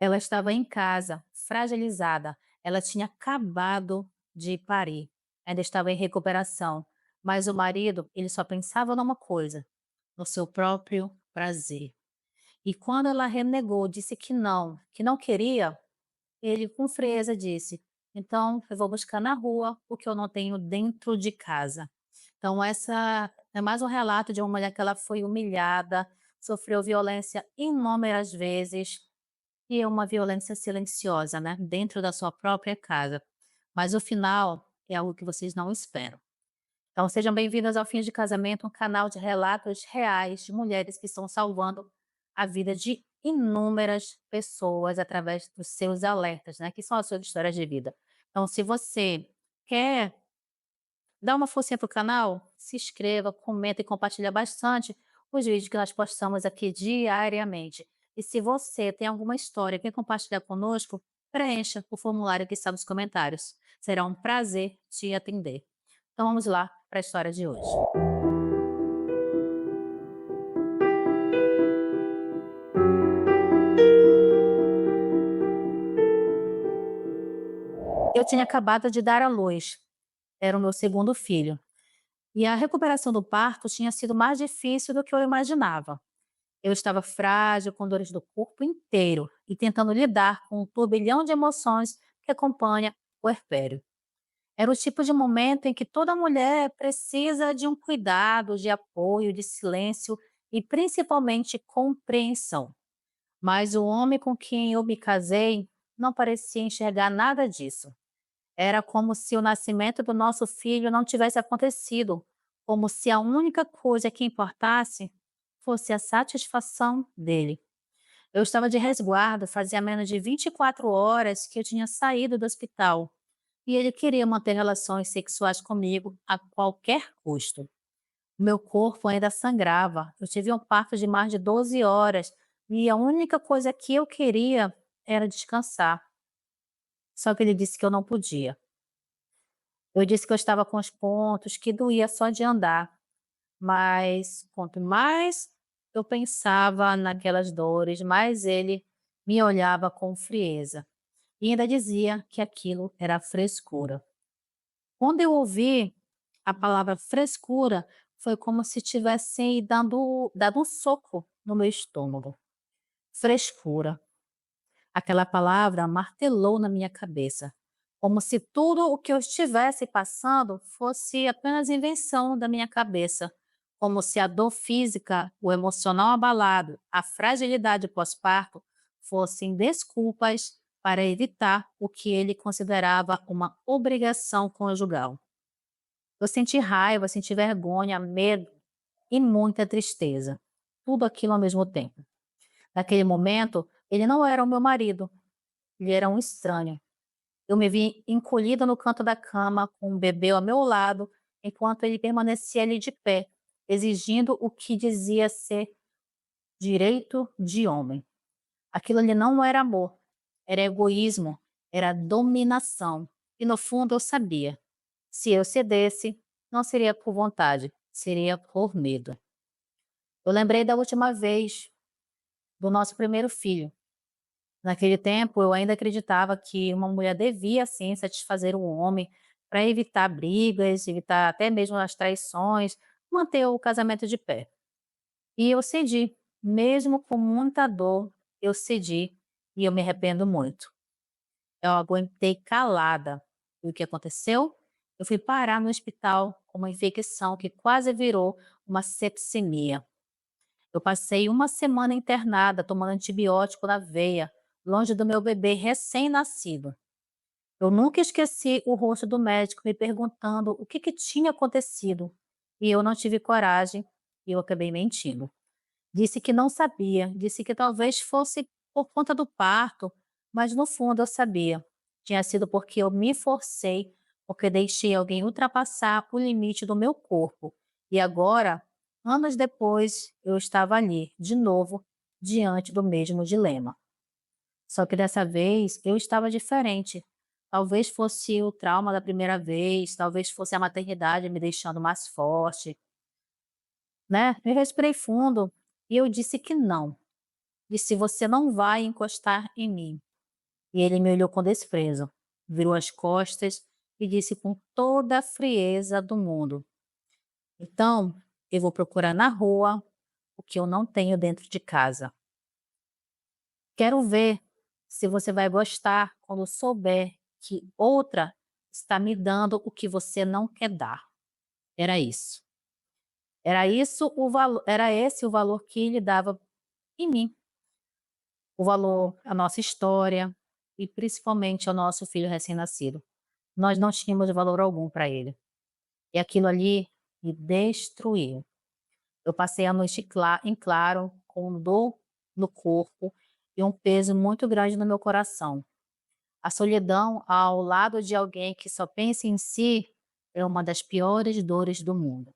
Ela estava em casa, fragilizada. Ela tinha acabado de parir, ainda estava em recuperação. Mas o marido, ele só pensava numa coisa, no seu próprio prazer. E quando ela renegou, disse que não queria, ele com frieza disse: "Então eu vou buscar na rua o que eu não tenho dentro de casa". Então essa é mais um relato de uma mulher que ela foi humilhada, sofreu violência inúmeras vezes, e é uma violência silenciosa, né, dentro da sua própria casa. Mas o final é algo que vocês não esperam. Então sejam bem-vindas ao Fim de Casamento, um canal de relatos reais de mulheres que estão salvando a vida de inúmeras pessoas através dos seus alertas, né, que são as suas histórias de vida. Então se você quer dar uma forcinha para o canal, se inscreva, comenta e compartilha bastante os vídeos que nós postamos aqui diariamente. E se você tem alguma história e quer compartilhar conosco, preencha o formulário que está nos comentários. Será um prazer te atender. Então vamos lá para a história de hoje. Eu tinha acabado de dar à luz, era o meu segundo filho, e a recuperação do parto tinha sido mais difícil do que eu imaginava. Eu estava frágil, com dores do corpo inteiro e tentando lidar com o turbilhão de emoções que acompanha o puerpério. Era o tipo de momento em que toda mulher precisa de um cuidado, de apoio, de silêncio e principalmente compreensão. Mas o homem com quem eu me casei não parecia enxergar nada disso. Era como se o nascimento do nosso filho não tivesse acontecido, como se a única coisa que importasse fosse a satisfação dele. Eu estava de resguardo, fazia menos de 24 horas que eu tinha saído do hospital, e ele queria manter relações sexuais comigo a qualquer custo. Meu corpo ainda sangrava, eu tive um parto de mais de 12 horas, e a única coisa que eu queria era descansar. Só que ele disse que eu não podia. Eu disse que eu estava com os pontos, que doía só de andar, mas quanto mais eu pensava naquelas dores, mais ele me olhava com frieza e ainda dizia que aquilo era frescura. Quando eu ouvi a palavra frescura, foi como se tivessem dado um soco no meu estômago. Frescura. Aquela palavra martelou na minha cabeça, como se tudo o que eu estivesse passando fosse apenas invenção da minha cabeça, como se a dor física, o emocional abalado, a fragilidade pós-parto fossem desculpas para evitar o que ele considerava uma obrigação conjugal. Eu senti raiva, senti vergonha, medo e muita tristeza. Tudo aquilo ao mesmo tempo. Naquele momento, ele não era o meu marido, ele era um estranho. Eu me vi encolhida no canto da cama, com um bebê ao meu lado, enquanto ele permanecia ali de pé, exigindo o que dizia ser direito de homem. Aquilo ali não era amor, era egoísmo, era dominação. E no fundo eu sabia, se eu cedesse, não seria por vontade, seria por medo. Eu lembrei da última vez do nosso primeiro filho. Naquele tempo, eu ainda acreditava que uma mulher devia sim satisfazer o homem para evitar brigas, evitar até mesmo as traições, manter o casamento de pé. E eu cedi, mesmo com muita dor, eu cedi e eu me arrependo muito. Eu aguentei calada. E o que aconteceu? Eu fui parar no hospital com uma infecção que quase virou uma septicemia. Eu passei uma semana internada, tomando antibiótico na veia, longe do meu bebê recém-nascido. Eu nunca esqueci o rosto do médico me perguntando o que tinha acontecido. E eu não tive coragem e eu acabei mentindo. Disse que não sabia, disse que talvez fosse por conta do parto, mas no fundo eu sabia. Tinha sido porque eu me forcei, porque deixei alguém ultrapassar o limite do meu corpo. E agora, anos depois, eu estava ali, de novo, diante do mesmo dilema. Só que dessa vez eu estava diferente. Talvez fosse o trauma da primeira vez, talvez fosse a maternidade me deixando mais forte, né? Eu respirei fundo e eu disse que não. disse: "Você não vai encostar em mim." E ele me olhou com desprezo, virou as costas e disse com toda a frieza do mundo: "Então, eu vou procurar na rua o que eu não tenho dentro de casa. Quero ver se você vai gostar quando souber que outra está me dando o que você não quer dar." Era isso. Era esse o valor que ele dava em mim, o valor à nossa história e principalmente ao nosso filho recém-nascido. Nós não tínhamos valor algum para ele. E aquilo ali me destruiu. Eu passei a noite em claro, com dor no corpo e um peso muito grande no meu coração. A solidão ao lado de alguém que só pensa em si é uma das piores dores do mundo.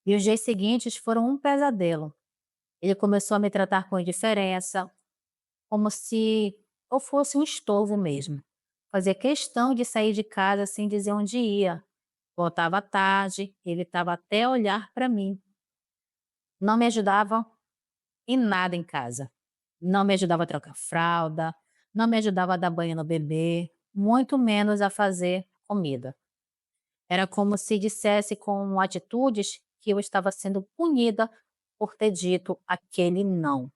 E os dias seguintes foram um pesadelo. Ele começou a me tratar com indiferença, como se eu fosse um estorvo mesmo. Fazia questão de sair de casa sem dizer onde ia. Voltava tarde, ele estava até a olhar para mim. Não me ajudava em nada em casa. Não me ajudava a trocar fralda, não me ajudava a dar banho no bebê, muito menos a fazer comida. Era como se dissesse com atitudes que eu estava sendo punida por ter dito aquele não.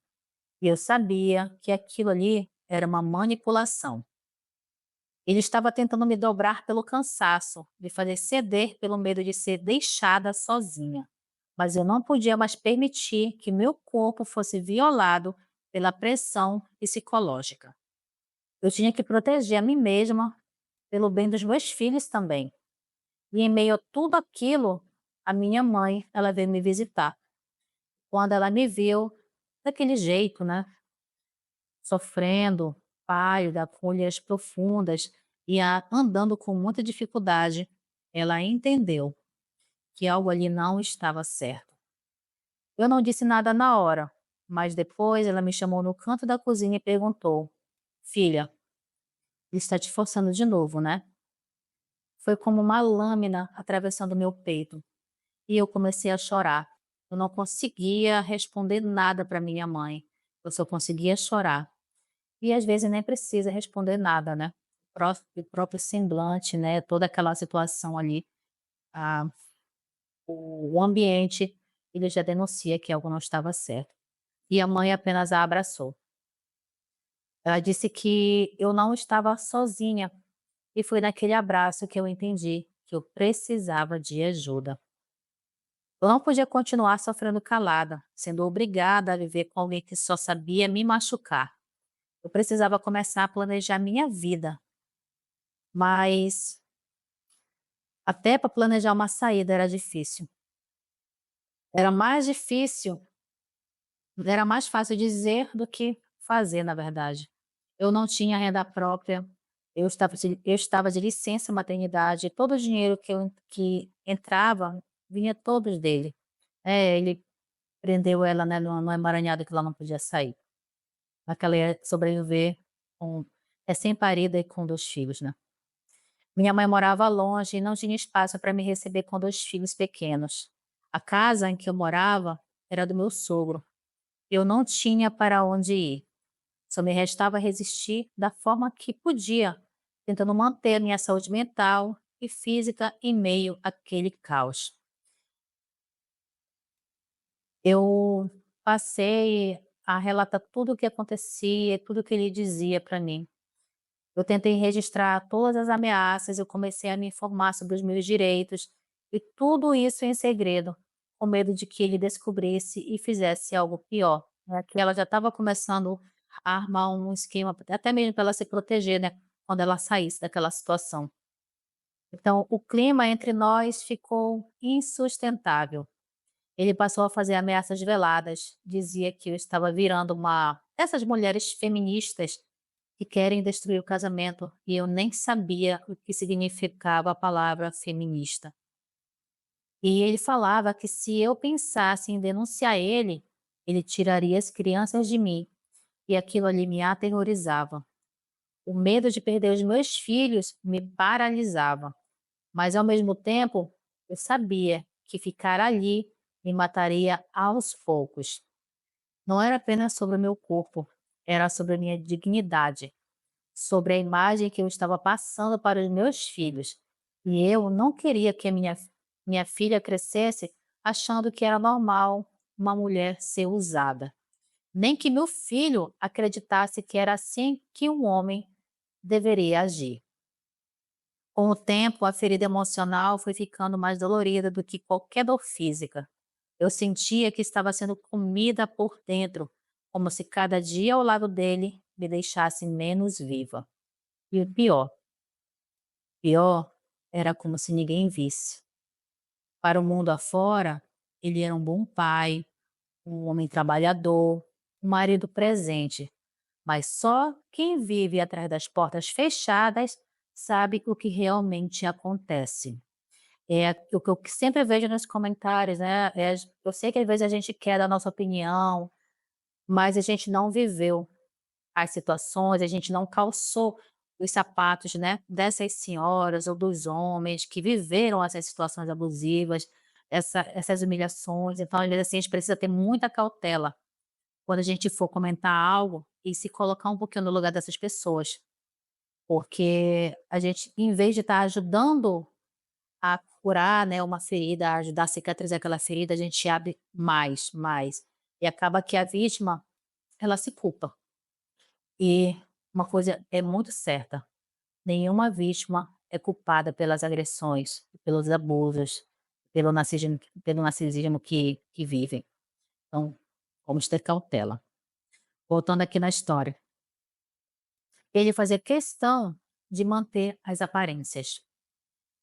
E eu sabia que aquilo ali era uma manipulação. Ele estava tentando me dobrar pelo cansaço, me fazer ceder pelo medo de ser deixada sozinha. Mas eu não podia mais permitir que meu corpo fosse violado pela pressão psicológica. Eu tinha que proteger a mim mesma pelo bem dos meus filhos também. E em meio a tudo aquilo, a minha mãe, ela veio me visitar. Quando ela me viu daquele jeito, né, sofrendo, pálida, com olheiras profundas e andando com muita dificuldade, ela entendeu que algo ali não estava certo. Eu não disse nada na hora, mas depois ela me chamou no canto da cozinha e perguntou: "Filha, ele está te forçando de novo, né?" Foi como uma lâmina atravessando meu peito e eu comecei a chorar. Eu não conseguia responder nada para minha mãe. Eu só conseguia chorar. E às vezes nem precisa responder nada, né? O próprio semblante, né? Toda aquela situação ali, ah, o ambiente, ele já denuncia que algo não estava certo. E a mãe apenas a abraçou. Ela disse que eu não estava sozinha e foi naquele abraço que eu entendi que eu precisava de ajuda. Eu não podia continuar sofrendo calada, sendo obrigada a viver com alguém que só sabia me machucar. Eu precisava começar a planejar minha vida, mas até para planejar uma saída era difícil. Era mais difícil, era mais fácil dizer do que fazer, na verdade. Eu não tinha renda própria, eu estava de licença maternidade, todo o dinheiro que entrava vinha todos dele. Ele prendeu ela, né, no emaranhado que ela não podia sair. Para que ela ia sobreviver com recém-parida e com 2 filhos, né. Minha mãe morava longe e não tinha espaço para me receber com 2 filhos pequenos. A casa em que eu morava era do meu sogro. Eu não tinha para onde ir. Só me restava resistir da forma que podia, tentando manter minha saúde mental e física em meio àquele caos. Eu passei a relatar tudo o que acontecia, tudo o que ele dizia para mim. Eu tentei registrar todas as ameaças, eu comecei a me informar sobre os meus direitos, e tudo isso em segredo, com medo de que ele descobrisse e fizesse algo pior, né, que ela já estava começando a armar um esquema, até mesmo para ela se proteger, né, quando ela saísse daquela situação. Então, o clima entre nós ficou insustentável. Ele passou a fazer ameaças veladas, dizia que eu estava virando uma dessas mulheres feministas que querem destruir o casamento, e eu nem sabia o que significava a palavra feminista. E ele falava que se eu pensasse em denunciar ele tiraria as crianças de mim, e aquilo ali me aterrorizava. O medo de perder os meus filhos me paralisava, mas ao mesmo tempo eu sabia que ficar ali me mataria aos poucos. Não era apenas sobre o meu corpo, era sobre a minha dignidade, sobre a imagem que eu estava passando para os meus filhos. E eu não queria que a minha filha crescesse achando que era normal uma mulher ser usada, nem que meu filho acreditasse que era assim que um homem deveria agir. Com o tempo, a ferida emocional foi ficando mais dolorida do que qualquer dor física. Eu sentia que estava sendo comida por dentro, como se cada dia ao lado dele me deixasse menos viva. E o pior era como se ninguém visse. Para o mundo afora, ele era um bom pai, um homem trabalhador, um marido presente, mas só quem vive atrás das portas fechadas sabe o que realmente acontece. É o que eu sempre vejo nos comentários, né, eu sei que às vezes a gente quer dar nossa opinião, mas a gente não viveu as situações, a gente não calçou os sapatos, né, dessas senhoras ou dos homens que viveram essas situações abusivas, essas humilhações. Então, às vezes, assim, a gente precisa ter muita cautela quando a gente for comentar algo e se colocar um pouquinho no lugar dessas pessoas, porque a gente, em vez de estar ajudando a curar, né, uma ferida, a ajudar a cicatrizar aquela ferida, a gente abre mais, mais. E acaba que a vítima, ela se culpa. E uma coisa é muito certa, nenhuma vítima é culpada pelas agressões, pelos abusos, pelo narcisismo que vivem. Então, vamos ter cautela. Voltando aqui na história. Ele fazia questão de manter as aparências.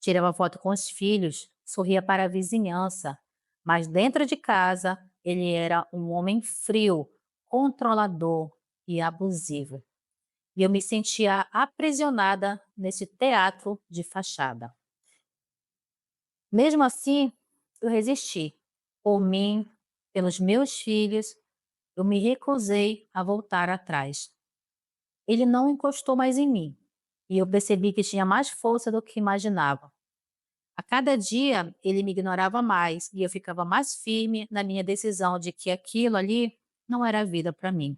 Tirava foto com os filhos, sorria para a vizinhança, mas dentro de casa ele era um homem frio, controlador e abusivo. E eu me sentia aprisionada nesse teatro de fachada. Mesmo assim, eu resisti. Por mim, pelos meus filhos, eu me recusei a voltar atrás. Ele não encostou mais em mim, e eu percebi que tinha mais força do que imaginava. A cada dia, ele me ignorava mais e eu ficava mais firme na minha decisão de que aquilo ali não era vida para mim.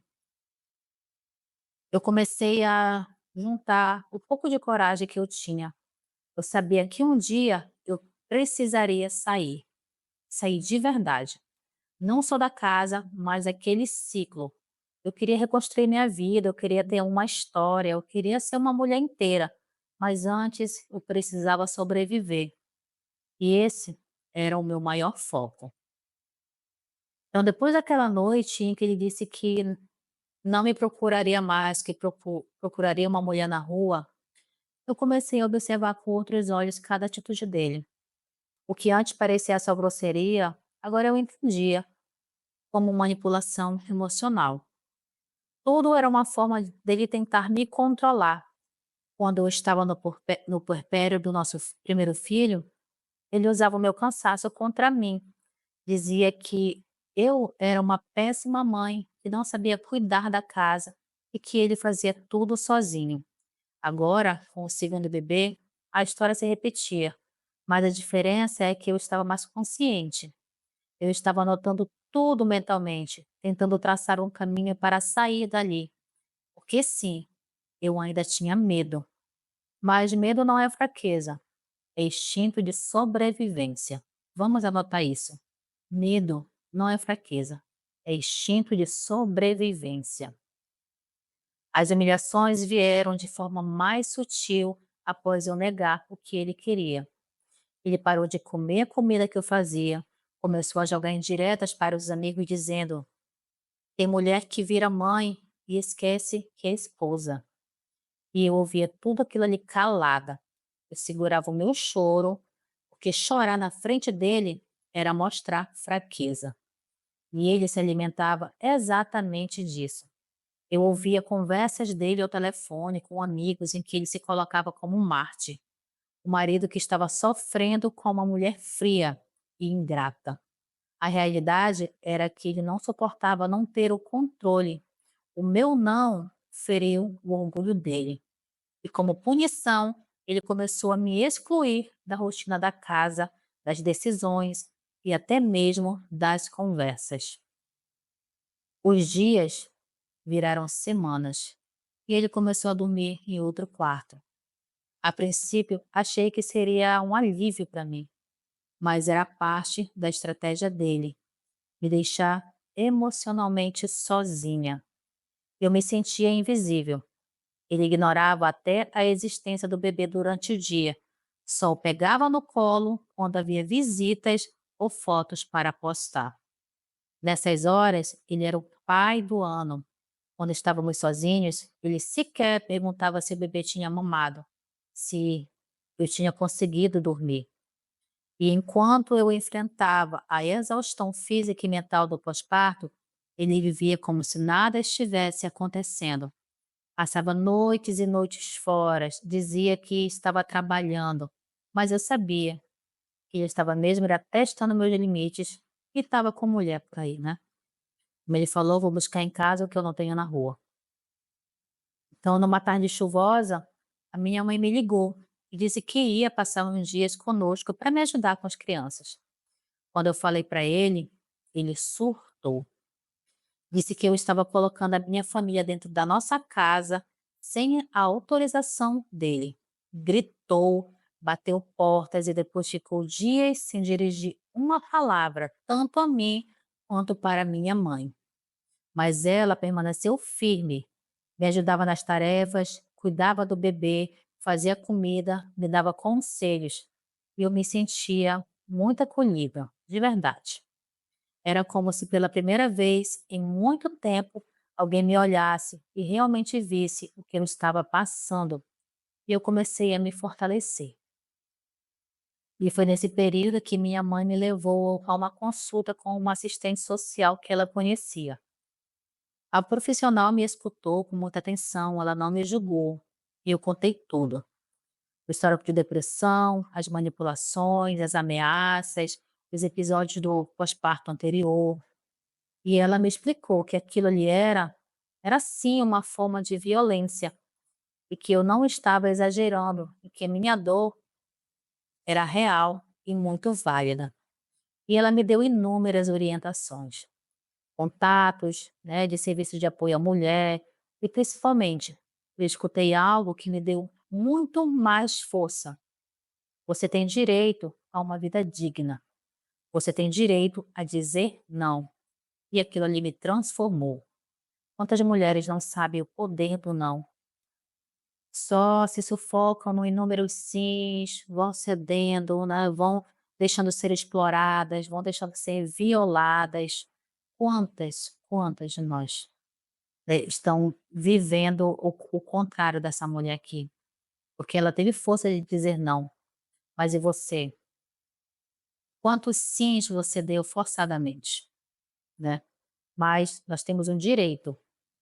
Eu comecei a juntar o pouco de coragem que eu tinha. Eu sabia que um dia eu precisaria sair, sair de verdade. Não só da casa, mas daquele ciclo. Eu queria reconstruir minha vida, eu queria ter uma história, eu queria ser uma mulher inteira. Mas antes eu precisava sobreviver. E esse era o meu maior foco. Então, depois daquela noite em que ele disse que não me procuraria mais, que procuraria uma mulher na rua, eu comecei a observar com outros olhos cada atitude dele. O que antes parecia só grosseria, agora eu entendia como manipulação emocional. Tudo era uma forma dele tentar me controlar. Quando eu estava no puerpério do nosso primeiro filho, ele usava o meu cansaço contra mim. Dizia que eu era uma péssima mãe, que não sabia cuidar da casa e que ele fazia tudo sozinho. Agora, com o segundo bebê, a história se repetia, mas a diferença é que eu estava mais consciente. Eu estava anotando tudo mentalmente, tentando traçar um caminho para sair dali. Porque sim, eu ainda tinha medo. Mas medo não é fraqueza, é instinto de sobrevivência. Vamos anotar isso. Medo não é fraqueza, é instinto de sobrevivência. As humilhações vieram de forma mais sutil após eu negar o que ele queria. Ele parou de comer a comida que eu fazia, começou a jogar indiretas para os amigos, dizendo: tem mulher que vira mãe e esquece que é esposa. E eu ouvia tudo aquilo ali calada. Eu segurava o meu choro, porque chorar na frente dele era mostrar fraqueza. E ele se alimentava exatamente disso. Eu ouvia conversas dele ao telefone com amigos em que ele se colocava como um Marte, o marido que estava sofrendo com uma mulher fria e ingrata. A realidade era que ele não suportava não ter o controle. O meu não feriu o orgulho dele. E como punição, ele começou a me excluir da rotina da casa, das decisões e até mesmo das conversas. Os dias viraram semanas e ele começou a dormir em outro quarto. A princípio, achei que seria um alívio para mim, mas era parte da estratégia dele, me deixar emocionalmente sozinha. Eu me sentia invisível. Ele ignorava até a existência do bebê durante o dia. Só o pegava no colo quando havia visitas ou fotos para postar. Nessas horas, ele era o pai do ano. Quando estávamos sozinhos, ele sequer perguntava se o bebê tinha mamado, se eu tinha conseguido dormir. E enquanto eu enfrentava a exaustão física e mental do pós-parto, ele vivia como se nada estivesse acontecendo. Passava noites e noites fora, dizia que estava trabalhando, mas eu sabia que ele estava mesmo era testando meus limites e estava com mulher por aí, né? Como ele falou, vou buscar em casa o que eu não tenho na rua. Então, numa tarde chuvosa, a minha mãe me ligou e disse que ia passar uns dias conosco para me ajudar com as crianças. Quando eu falei para ele surtou. Disse que eu estava colocando a minha família dentro da nossa casa sem a autorização dele. Gritou, bateu portas e depois ficou dias sem dirigir uma palavra, tanto a mim quanto para minha mãe. Mas ela permaneceu firme, me ajudava nas tarefas, cuidava do bebê, fazia comida, me dava conselhos. E eu me sentia muito acolhida, de verdade. Era como se pela primeira vez em muito tempo alguém me olhasse e realmente visse o que eu estava passando. E eu comecei a me fortalecer. E foi nesse período que minha mãe me levou a uma consulta com uma assistente social que ela conhecia. A profissional me escutou com muita atenção, ela não me julgou. E eu contei tudo. O histórico de depressão, as manipulações, as ameaças, os episódios do pós-parto anterior. E ela me explicou que aquilo ali era sim uma forma de violência e que eu não estava exagerando e que a minha dor era real e muito válida. E ela me deu inúmeras orientações, contatos, né, de serviços de apoio à mulher e principalmente eu escutei algo que me deu muito mais força. Você tem direito a uma vida digna. Você tem direito a dizer não. E aquilo ali me transformou. Quantas mulheres não sabem o poder do não? Só se sufocam no inúmeros sims, vão cedendo, né? Vão deixando ser exploradas, vão deixando ser violadas. Quantas de nós estão vivendo o contrário dessa mulher aqui? Porque ela teve força de dizer não. Mas e você? Quantos sims você deu forçadamente, né? Mas nós temos o direito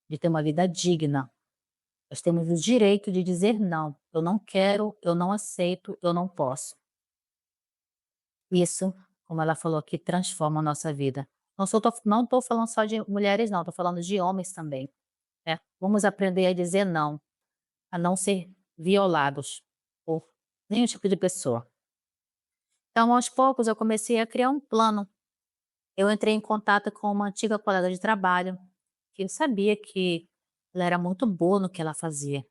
de ter uma vida digna. Nós temos o direito de dizer não. Eu não quero, eu não aceito, eu não posso. Isso, como ela falou aqui, transforma a nossa vida. Não estou falando só de mulheres, não, estou falando de homens também. Né? Vamos aprender a dizer não, a não ser violados por nenhum tipo de pessoa. Então, aos poucos, eu comecei a criar um plano. Eu entrei em contato com uma antiga colega de trabalho, que eu sabia que ela era muito boa no que ela fazia.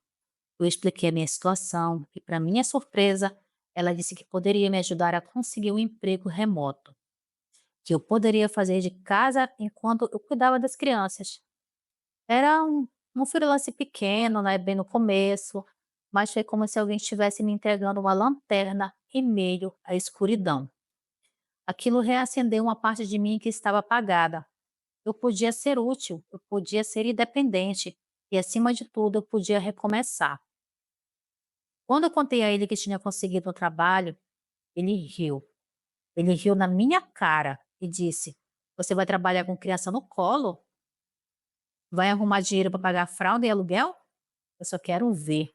Eu expliquei a minha situação e, para minha surpresa, ela disse que poderia me ajudar a conseguir um emprego remoto, que eu poderia fazer de casa enquanto eu cuidava das crianças. Era um freelance pequeno, né, bem no começo, mas foi como se alguém estivesse me entregando uma lanterna em meio à escuridão. Aquilo reacendeu uma parte de mim que estava apagada. Eu podia ser útil, eu podia ser independente e, acima de tudo, eu podia recomeçar. Quando eu contei a ele que tinha conseguido um trabalho, ele riu. Ele riu na minha cara e disse: "Você vai trabalhar com criança no colo? Vai arrumar dinheiro para pagar fralda e aluguel? Eu só quero ver."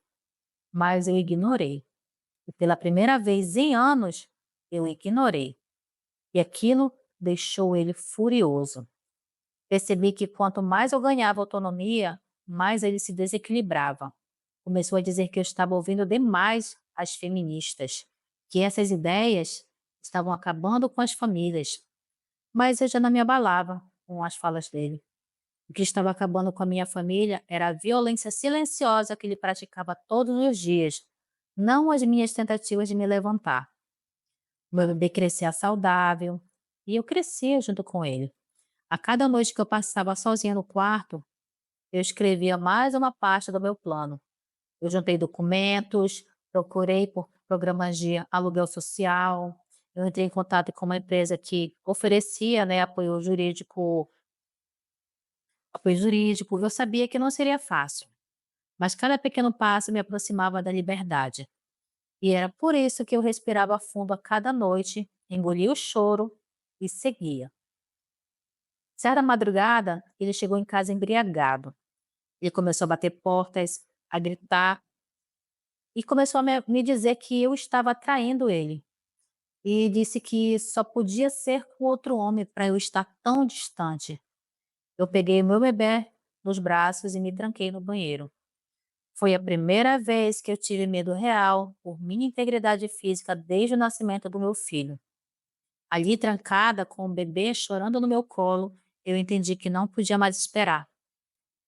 Mas eu ignorei. E pela primeira vez em anos, eu ignorei. E aquilo deixou ele furioso. Percebi que quanto mais eu ganhava autonomia, mais ele se desequilibrava. Começou a dizer que eu estava ouvindo demais as feministas, que essas ideias estavam acabando com as famílias. Mas eu já não me abalava com as falas dele. O que estava acabando com a minha família era a violência silenciosa que ele praticava todos os dias, não as minhas tentativas de me levantar. Meu bebê crescia saudável e eu crescia junto com ele. A cada noite que eu passava sozinha no quarto, eu escrevia mais uma parte do meu plano. Eu juntei documentos, procurei por programas de aluguel social, eu entrei em contato com uma empresa que oferecia, né, apoio jurídico. Eu sabia que não seria fácil, mas cada pequeno passo me aproximava da liberdade. E era por isso que eu respirava fundo a cada noite, engolia o choro e seguia. Certa madrugada, ele chegou em casa embriagado. Ele começou a bater portas, a gritar e começou a me dizer que eu estava traindo ele. E disse que só podia ser com outro homem para eu estar tão distante. Eu peguei meu bebê nos braços e me tranquei no banheiro. Foi a primeira vez que eu tive medo real por minha integridade física desde o nascimento do meu filho. Ali, trancada, com o bebê chorando no meu colo, eu entendi que não podia mais esperar.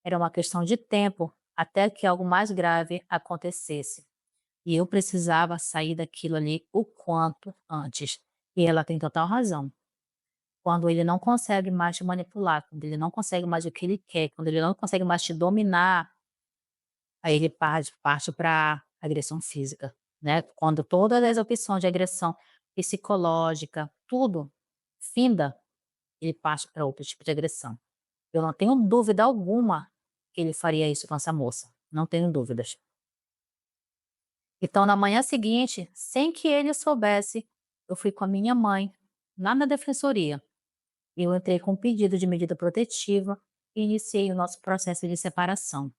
Era uma questão de tempo até que algo mais grave acontecesse. E eu precisava sair daquilo ali o quanto antes. E ela tem total razão. Quando ele não consegue mais te manipular, quando ele não consegue mais o que ele quer, quando ele não consegue mais te dominar, aí ele parte para agressão física, né? Quando todas as opções de agressão psicológica, tudo finda, ele parte para outro tipo de agressão. Eu não tenho dúvida alguma que ele faria isso com essa moça, não tenho dúvidas. Então, na manhã seguinte, sem que ele soubesse, eu fui com a minha mãe lá na defensoria. Eu entrei com um pedido de medida protetiva e iniciei o nosso processo de separação.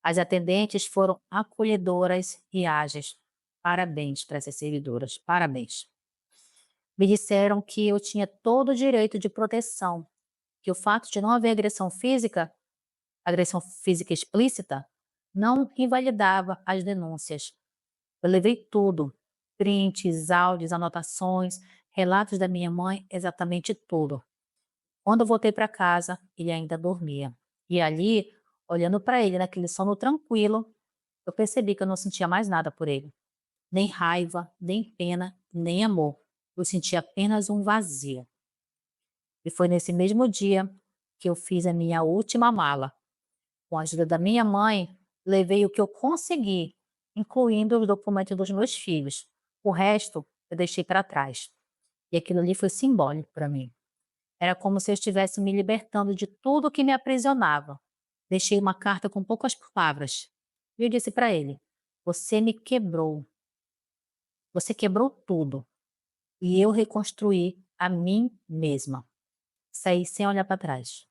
As atendentes foram acolhedoras e ágeis. Parabéns para essas servidoras, parabéns. Me disseram que eu tinha todo o direito de proteção, que o fato de não haver agressão física explícita, não invalidava as denúncias. Eu levei tudo, prints, áudios, anotações, relatos da minha mãe, exatamente tudo. Quando eu voltei para casa, ele ainda dormia. E ali, olhando para ele naquele sono tranquilo, eu percebi que eu não sentia mais nada por ele. Nem raiva, nem pena, nem amor. Eu sentia apenas um vazio. E foi nesse mesmo dia que eu fiz a minha última mala. Com a ajuda da minha mãe, levei o que eu consegui, incluindo os documentos dos meus filhos. O resto eu deixei para trás. E aquilo ali foi simbólico para mim. Era como se eu estivesse me libertando de tudo que me aprisionava. Deixei uma carta com poucas palavras. E eu disse para ele: Você me quebrou. Você quebrou tudo. E eu reconstruí a mim mesma. Saí sem olhar para trás.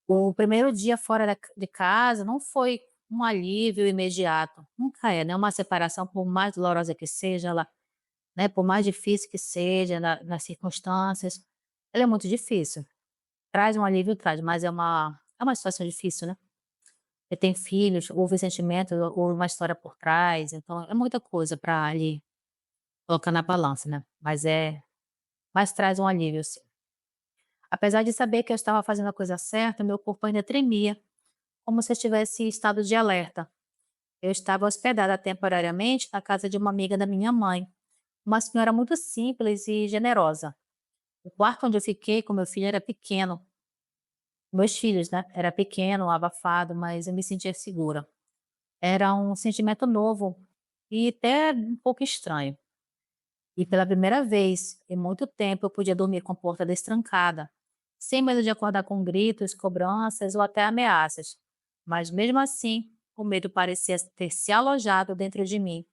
O primeiro dia fora de casa não foi um alívio imediato. Nunca é, né? Uma separação, por mais dolorosa que seja, ela, né? Por mais difícil que seja, nas circunstâncias, ela é muito difícil. Traz um alívio, traz, mas é uma situação difícil, né. Você tem filhos, houve sentimento, houve uma história por trás, então é muita coisa para ali colocar na balança, né, mas traz um alívio sim. Apesar de saber que eu estava fazendo a coisa certa, meu corpo ainda tremia, como se eu estivesse em estado de alerta. Eu estava hospedada temporariamente na casa de uma amiga da minha mãe, uma senhora muito simples e generosa. O quarto onde eu fiquei com meu filho era pequeno. Meus filhos, né, era pequeno, abafado, mas eu me sentia segura. Era um sentimento novo e até um pouco estranho. E pela primeira vez em muito tempo eu podia dormir com a porta destrancada, sem medo de acordar com gritos, cobranças ou até ameaças. Mas mesmo assim, o medo parecia ter se alojado dentro de mim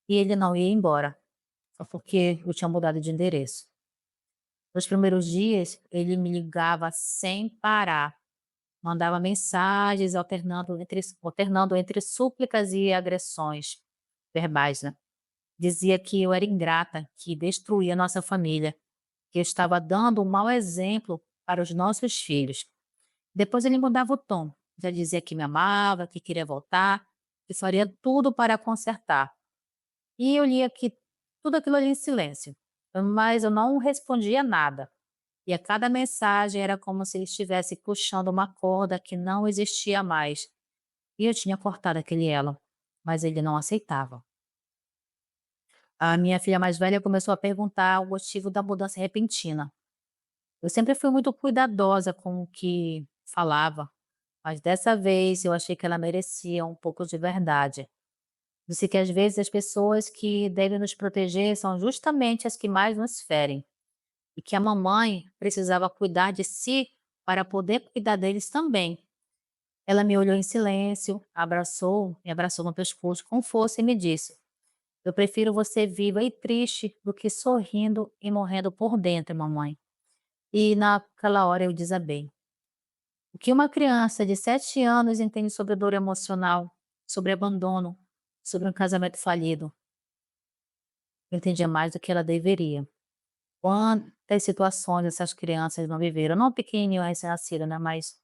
e ele não ia embora, só porque eu tinha mudado de endereço. Nos primeiros dias, ele me ligava sem parar. Mandava mensagens alternando entre súplicas e agressões verbais, né. Dizia que eu era ingrata, que destruía nossa família, que eu estava dando um mau exemplo para os nossos filhos. Depois ele mudava o tom, já dizia que me amava, que queria voltar, que faria tudo para consertar. E eu lia tudo aquilo ali em silêncio, mas eu não respondia nada. E a cada mensagem era como se ele estivesse puxando uma corda que não existia mais. E eu tinha cortado aquele elo, mas ele não aceitava. A minha filha mais velha começou a perguntar o motivo da mudança repentina. Eu sempre fui muito cuidadosa com o que falava, mas dessa vez eu achei que ela merecia um pouco de verdade. Disse que às vezes as pessoas que devem nos proteger são justamente as que mais nos ferem, e que a mamãe precisava cuidar de si para poder cuidar deles também. Ela me olhou em silêncio, me abraçou no pescoço com força e me disse: Eu prefiro você viva e triste do que sorrindo e morrendo por dentro, mamãe. E naquela hora eu desabei. O que uma criança de 7 anos entende sobre dor emocional, sobre abandono, sobre um casamento falido? Eu entendia mais do que ela deveria. Quantas situações essas crianças não viveram? Não pequenininho recém-nascido, né? Mas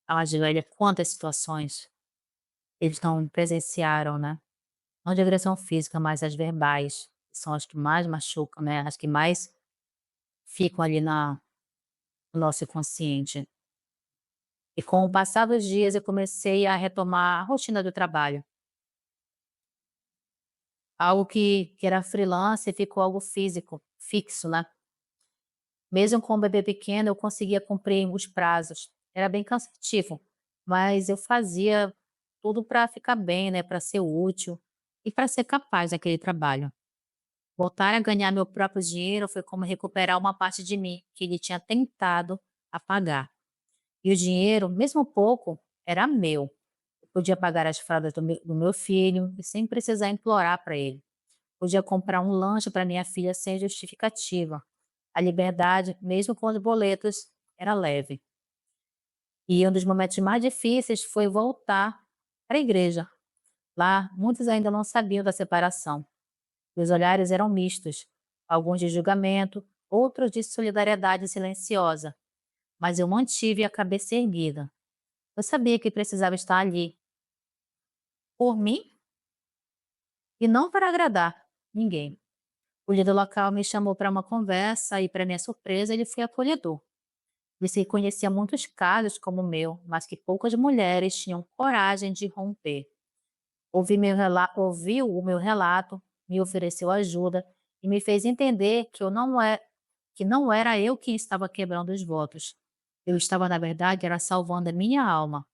a mais velha, quantas situações eles não presenciaram, né? Não de agressão física, mas as verbais, que são as que mais machucam, né? As que mais ficam ali no nosso inconsciente. E com o passar dos dias, eu comecei a retomar a rotina do trabalho. Algo que era freelance ficou algo físico, fixo, né? Mesmo com o bebê pequeno, eu conseguia cumprir os prazos. Era bem cansativo, mas eu fazia tudo para ficar bem, né? Para ser útil e para ser capaz daquele trabalho. Voltar a ganhar meu próprio dinheiro foi como recuperar uma parte de mim que ele tinha tentado apagar. E o dinheiro, mesmo pouco, era meu. Eu podia pagar as fraldas do meu filho e sem precisar implorar para ele. Podia comprar um lanche para minha filha sem justificativa. A liberdade, mesmo com os boletos, era leve. E um dos momentos mais difíceis foi voltar para a igreja. Lá, muitos ainda não sabiam da separação. Os olhares eram mistos, alguns de julgamento, outros de solidariedade silenciosa. Mas eu mantive a cabeça erguida. Eu sabia que precisava estar ali, por mim e não para agradar ninguém. O líder local me chamou para uma conversa e, para minha surpresa, ele foi acolhedor. Disse que conhecia muitos casos como o meu, mas que poucas mulheres tinham coragem de romper. Ouviu o meu relato, me ofereceu ajuda e me fez entender que não era eu quem estava quebrando os votos. Eu estava, na verdade, era salvando a minha alma.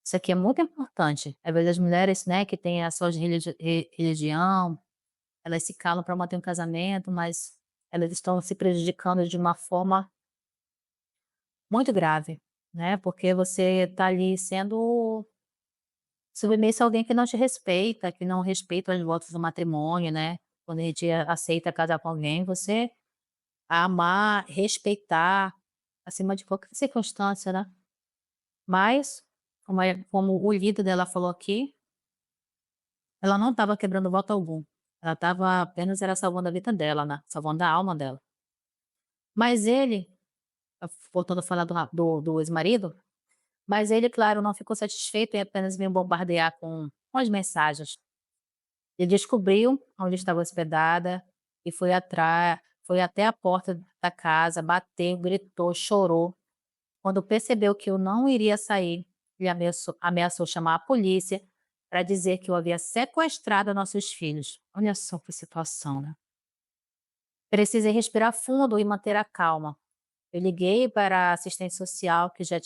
Isso aqui é muito importante. Às vezes as mulheres, né, que têm a sua religião, elas se calam para manter um casamento, mas elas estão se prejudicando de uma forma muito grave, né, porque você está ali sendo submissa a alguém que não te respeita, que não respeita os votos do matrimônio, né. Quando a gente aceita casar com alguém, você amar, respeitar, acima de qualquer circunstância, né. Mas, como o líder dela falou aqui, ela não estava quebrando voto algum. Ela estava apenas era salvando a vida dela, né, salvando a alma dela. Mas ele, voltando a falar do ex-marido, mas ele, claro, não ficou satisfeito em apenas me bombardear com as mensagens. Ele descobriu onde estava hospedada e foi até a porta da casa, bateu, gritou, chorou. Quando percebeu que eu não iria sair, ele ameaçou chamar a polícia para dizer que eu havia sequestrado nossos filhos. Olha só que situação, né? Precisei respirar fundo e manter a calma. Eu liguei para a assistente social que já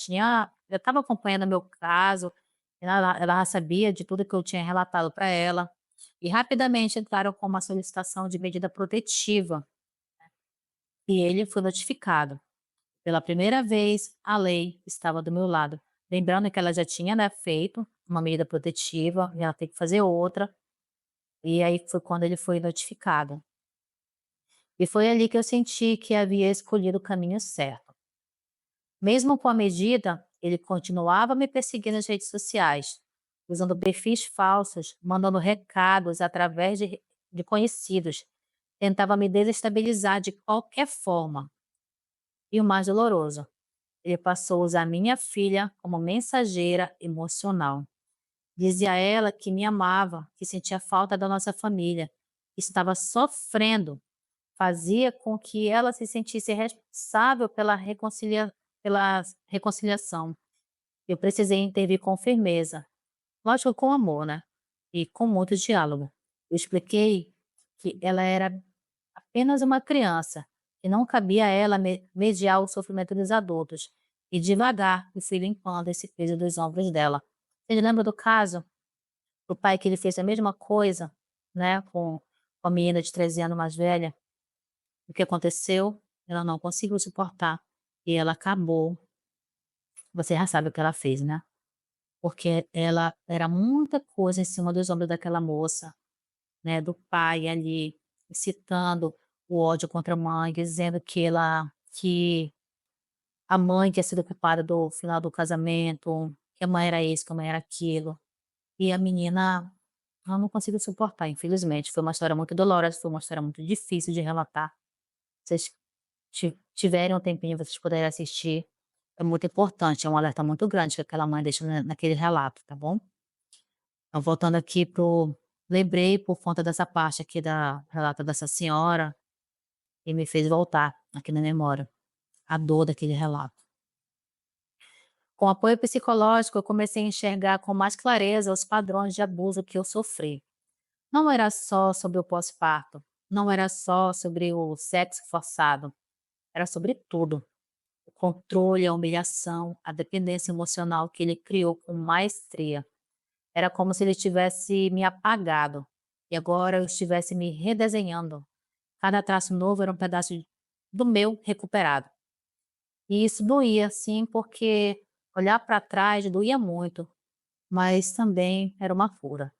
estava acompanhando meu caso, ela já sabia de tudo que eu tinha relatado para ela, e rapidamente entraram com uma solicitação de medida protetiva, e ele foi notificado. Pela primeira vez, a lei estava do meu lado. Lembrando que ela já tinha, né, feito uma medida protetiva, e ela tem que fazer outra, e aí foi quando ele foi notificado. E foi ali que eu senti que havia escolhido o caminho certo. Mesmo com a medida, ele continuava me perseguindo nas redes sociais, usando perfis falsos, mandando recados através de conhecidos. Tentava me desestabilizar de qualquer forma. E o mais doloroso, ele passou a usar minha filha como mensageira emocional. Dizia a ela que me amava, que sentia falta da nossa família, que estava sofrendo. fazia com que ela se sentisse responsável pela reconciliação. Eu precisei intervir com firmeza, lógico, com amor, né, e com muito diálogo. Eu expliquei que ela era apenas uma criança, e não cabia a ela mediar o sofrimento dos adultos. E devagar eu fui limpando esse peso dos ombros dela. Você lembra do caso do pai que ele fez a mesma coisa, né, com a menina de 13 anos mais velha? O que aconteceu? Ela não conseguiu suportar e ela acabou. Você já sabe o que ela fez, né? Porque ela era muita coisa em cima dos ombros daquela moça, né, do pai ali, incitando o ódio contra a mãe, dizendo que a mãe tinha sido culpada do final do casamento, que a mãe era isso, que a mãe era aquilo. E a menina, ela não conseguiu suportar, infelizmente. Foi uma história muito dolorosa, foi uma história muito difícil de relatar. Vocês tiverem um tempinho, vocês puderem assistir, é muito importante, é um alerta muito grande que aquela mãe deixa naquele relato, tá bom? Então, voltando aqui lembrei por conta dessa parte aqui da relato dessa senhora, e me fez voltar aqui na memória, a dor daquele relato. Com o apoio psicológico, eu comecei a enxergar com mais clareza os padrões de abuso que eu sofri. Não era só sobre o pós-parto, não era só sobre o sexo forçado, era sobre tudo. O controle, a humilhação, a dependência emocional que ele criou com maestria. Era como se ele tivesse me apagado e agora eu estivesse me redesenhando. Cada traço novo era um pedaço do meu recuperado. E isso doía, sim, porque olhar para trás doía muito, mas também era uma cura.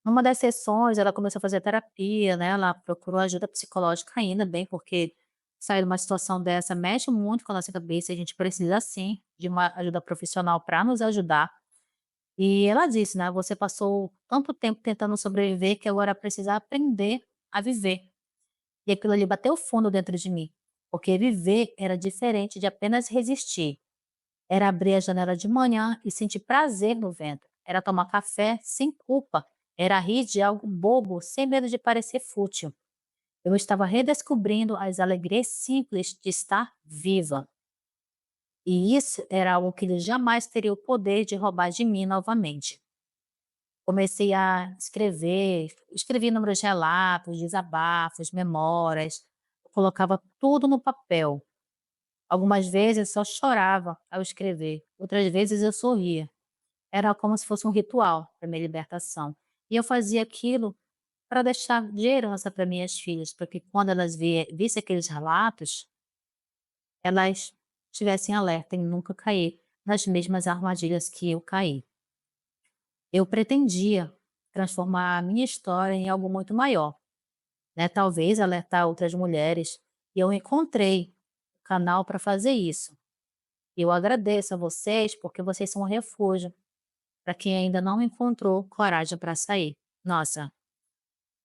Numa das sessões, ela começou a fazer terapia, né? Ela procurou ajuda psicológica ainda bem, porque sair de uma situação dessa mexe muito com a nossa cabeça. A gente precisa, sim, de uma ajuda profissional para nos ajudar. E ela disse, né? Você passou tanto tempo tentando sobreviver que agora precisa aprender a viver. E aquilo ali bateu fundo dentro de mim, porque viver era diferente de apenas resistir. Era abrir a janela de manhã e sentir prazer no vento. Era tomar café sem culpa. Era rir de algo bobo, sem medo de parecer fútil. Eu estava redescobrindo as alegrias simples de estar viva. E isso era algo que ele jamais teria o poder de roubar de mim novamente. Comecei a escrever, escrevi inúmeros relatos, desabafos, memórias, eu colocava tudo no papel. Algumas vezes eu só chorava ao escrever, outras vezes eu sorria. Era como se fosse um ritual para minha libertação. E eu fazia aquilo para deixar de herança para minhas filhas, para que quando elas vissem aqueles relatos, elas tivessem alerta em nunca cair nas mesmas armadilhas que eu caí. Eu pretendia transformar a minha história em algo muito maior, né? Talvez alertar outras mulheres. E eu encontrei o canal para fazer isso. E eu agradeço a vocês porque vocês são um refúgio para quem ainda não encontrou coragem para sair. Nossa,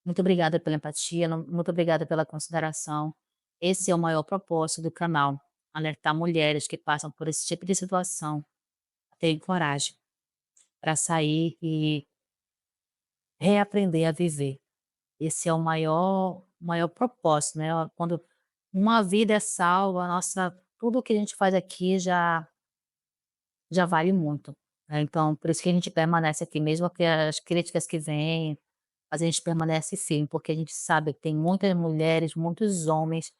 muito obrigada pela empatia, muito obrigada pela consideração. Esse é o maior propósito do canal, alertar mulheres que passam por esse tipo de situação a terem coragem para sair e reaprender a viver. Esse é o maior propósito, né? Quando uma vida é salva, nossa, tudo que a gente faz aqui já vale muito, né. Então, por isso que a gente permanece aqui, mesmo que as críticas que vêm, mas a gente permanece firme, porque a gente sabe que tem muitas mulheres, muitos homens que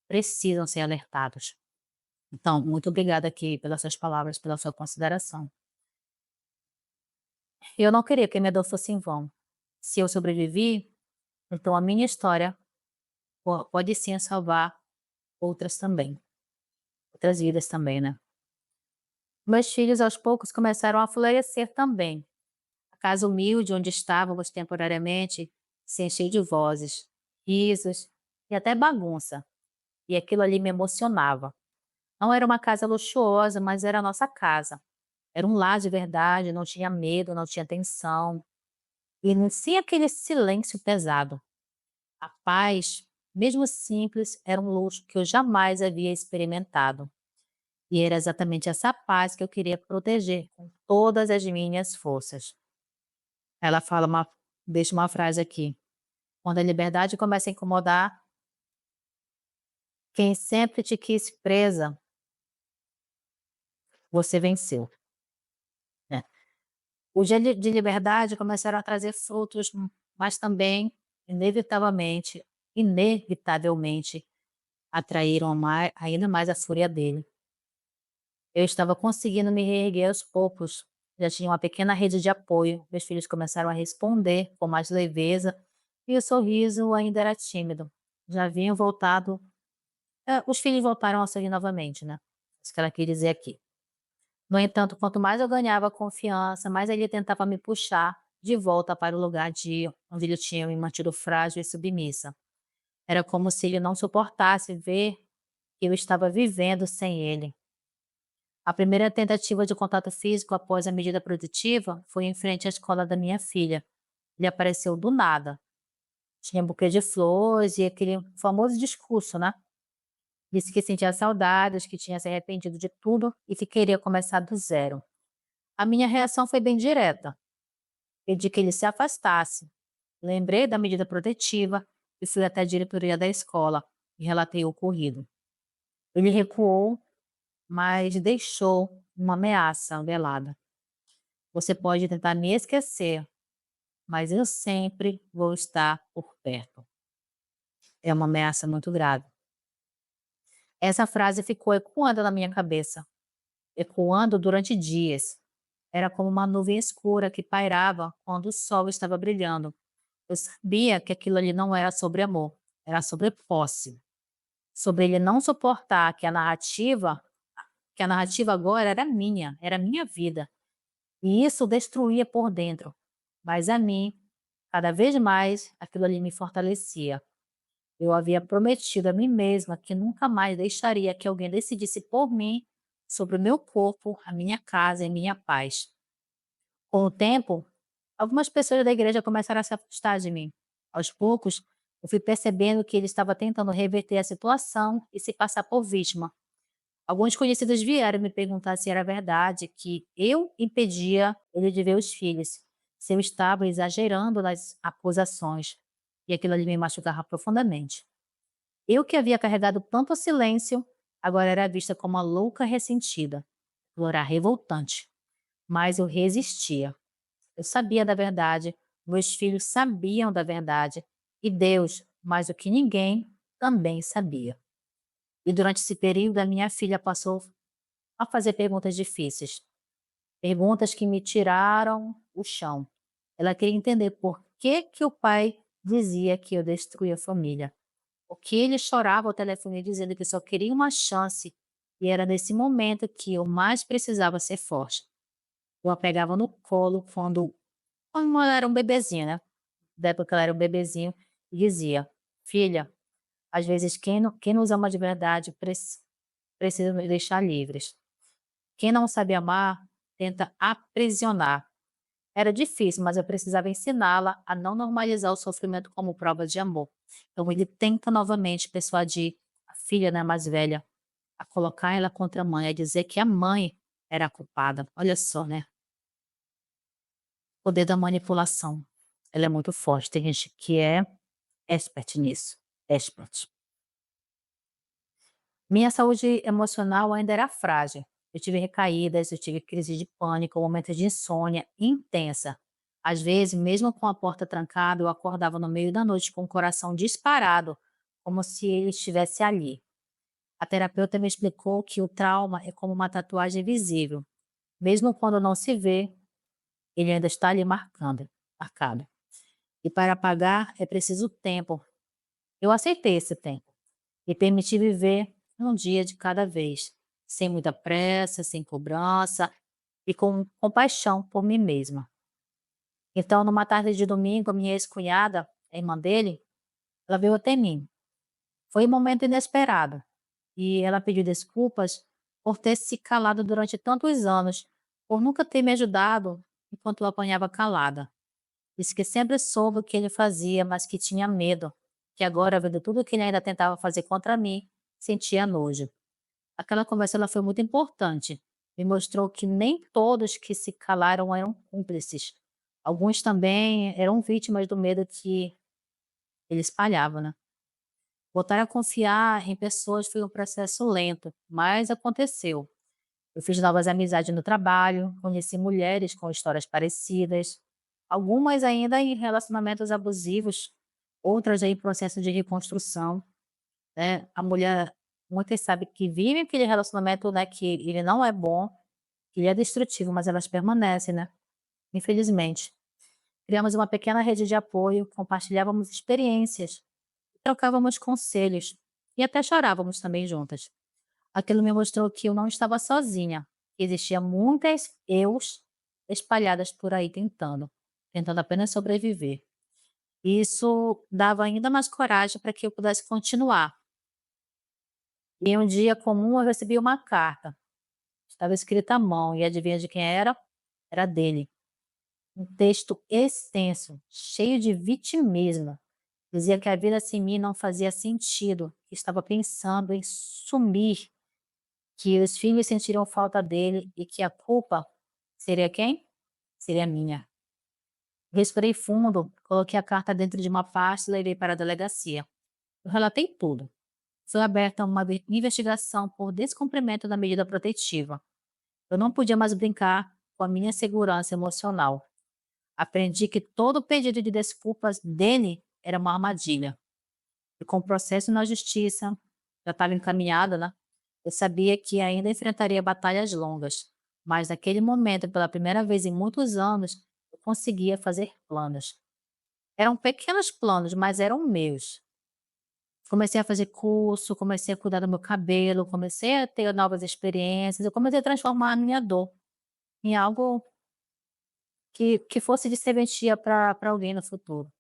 precisam ser alertados. Então, muito obrigada aqui pelas suas palavras, pela sua consideração. Eu não queria que a minha dor fosse em vão. Se eu sobrevivi, então a minha história pode sim salvar outras também, outras vidas também, né. Meus filhos aos poucos começaram a florescer também. A casa humilde onde estávamos temporariamente se encheu de vozes, risos e até bagunça. E aquilo ali me emocionava. Não era uma casa luxuosa, mas era a nossa casa. Era um lar de verdade, não tinha medo, não tinha tensão. E sem aquele silêncio pesado. A paz, mesmo simples, era um luxo que eu jamais havia experimentado. E era exatamente essa paz que eu queria proteger com todas as minhas forças. Ela deixa uma frase aqui. Quando a liberdade começa a incomodar, Quem sempre te quis presa, você venceu, né. Os dias de liberdade começaram a trazer frutos, mas também, inevitavelmente, atraíram ainda mais a fúria dele. Eu estava conseguindo me reerguer aos poucos, já tinha uma pequena rede de apoio, meus filhos começaram a responder com mais leveza e o sorriso ainda era tímido. Já haviam voltado, os filhos voltaram a sorrir novamente, né, isso que ela quis dizer aqui. No entanto, quanto mais eu ganhava confiança, mais ele tentava me puxar de volta para o lugar de onde ele tinha me mantido frágil e submissa. Era como se ele não suportasse ver que eu estava vivendo sem ele. A primeira tentativa de contato físico após a medida protetiva foi em frente à escola da minha filha. Ele apareceu do nada. Tinha um buquê de flores e aquele famoso discurso, né? Disse que sentia saudades, que tinha se arrependido de tudo e que queria começar do zero. A minha reação foi bem direta. Pedi que ele se afastasse. Lembrei da medida protetiva e fui até a diretoria da escola e relatei o ocorrido. Ele recuou, mas deixou uma ameaça velada. Você pode tentar me esquecer, mas eu sempre vou estar por perto. É uma ameaça muito grave. Essa frase ficou ecoando na minha cabeça, ecoando durante dias. Era como uma nuvem escura que pairava quando o sol estava brilhando. Eu sabia que aquilo ali não era sobre amor, era sobre posse, sobre ele não suportar que a narrativa agora era minha vida, e isso destruía por dentro. Mas a mim, cada vez mais, aquilo ali me fortalecia. Eu havia prometido a mim mesma que nunca mais deixaria que alguém decidisse por mim sobre o meu corpo, a minha casa e minha paz. Com o tempo, algumas pessoas da igreja começaram a se afastar de mim. Aos poucos, eu fui percebendo que ele estava tentando reverter a situação e se passar por vítima. Alguns conhecidos vieram me perguntar se era verdade que eu impedia ele de ver os filhos, se eu estava exagerando nas acusações. E aquilo ali me machucava profundamente. Eu que havia carregado tanto silêncio, agora era vista como uma louca ressentida, era revoltante. Mas eu resistia. Eu sabia da verdade, meus filhos sabiam da verdade, e Deus, mais do que ninguém, também sabia. E durante esse período, a minha filha passou a fazer perguntas difíceis, perguntas que me tiraram o chão. Ela queria entender por que, que o pai dizia que eu destruía a família. Porque ele chorava ao telefone dizendo que só queria uma chance, e era nesse momento que eu mais precisava ser forte. Eu a pegava no colo quando ela era um bebezinho, né? Da época que ela era um bebezinho, e dizia: "Filha, às vezes quem nos ama de verdade precisa nos deixar livres. Quem não sabe amar, tenta aprisionar." Era difícil, mas eu precisava ensiná-la a não normalizar o sofrimento como prova de amor. Então ele tenta novamente persuadir a filha, né, mais velha, a colocar ela contra a mãe, a dizer que a mãe era a culpada. Olha só, né? O poder da manipulação. Ela é muito forte. Tem gente que é expert nisso. Expert. Minha saúde emocional ainda era frágil. Eu tive recaídas, eu tive crise de pânico, momentos de insônia intensa. Às vezes, mesmo com a porta trancada, eu acordava no meio da noite com o coração disparado, como se ele estivesse ali. A terapeuta me explicou que o trauma é como uma tatuagem visível. Mesmo quando não se vê, ele ainda está ali marcado. E para apagar é preciso tempo. Eu aceitei esse tempo e permiti viver um dia de cada vez, sem muita pressa, sem cobrança e com compaixão por mim mesma. Então, numa tarde de domingo, a minha ex-cunhada, a irmã dele, ela veio até mim. Foi um momento inesperado e ela pediu desculpas por ter se calado durante tantos anos, por nunca ter me ajudado enquanto eu apanhava calada. Disse que sempre soube o que ele fazia, mas que tinha medo, que agora, vendo tudo o que ele ainda tentava fazer contra mim, sentia nojo. Aquela conversa ela foi muito importante. Me mostrou que nem todos que se calaram eram cúmplices. Alguns também eram vítimas do medo que ele espalhava, né? Voltar a confiar em pessoas foi um processo lento, mas aconteceu. Eu fiz novas amizades no trabalho, conheci mulheres com histórias parecidas, algumas ainda em relacionamentos abusivos, outras aí em processo de reconstrução, né? A mulher, muitas sabem que vivem aquele relacionamento, né, que ele não é bom, que ele é destrutivo, mas elas permanecem, né? Infelizmente. Criamos uma pequena rede de apoio, compartilhávamos experiências, trocávamos conselhos e até chorávamos também juntas. Aquilo me mostrou que eu não estava sozinha, que existia muitas eus espalhadas por aí tentando apenas sobreviver. E isso dava ainda mais coragem para que eu pudesse continuar. E em um dia comum eu recebi uma carta, estava escrita à mão e adivinha de quem era? Era dele. Um texto extenso, cheio de vitimismo. Dizia que a vida sem mim não fazia sentido, que estava pensando em sumir, que os filhos sentiriam falta dele e que a culpa seria quem? Seria minha. Respirei fundo, coloquei a carta dentro de uma pasta e levei para a delegacia. Eu relatei tudo. Foi aberta uma investigação por descumprimento da medida protetiva. Eu não podia mais brincar com a minha segurança emocional. Aprendi que todo pedido de desculpas dele era uma armadilha. E com o processo na justiça, já estava encaminhada, né? Eu sabia que ainda enfrentaria batalhas longas, mas naquele momento, pela primeira vez em muitos anos, eu conseguia fazer planos. Eram pequenos planos, mas eram meus. Comecei a fazer curso, comecei a cuidar do meu cabelo, comecei a ter novas experiências, eu comecei a transformar a minha dor em algo que fosse de serventia para alguém no futuro.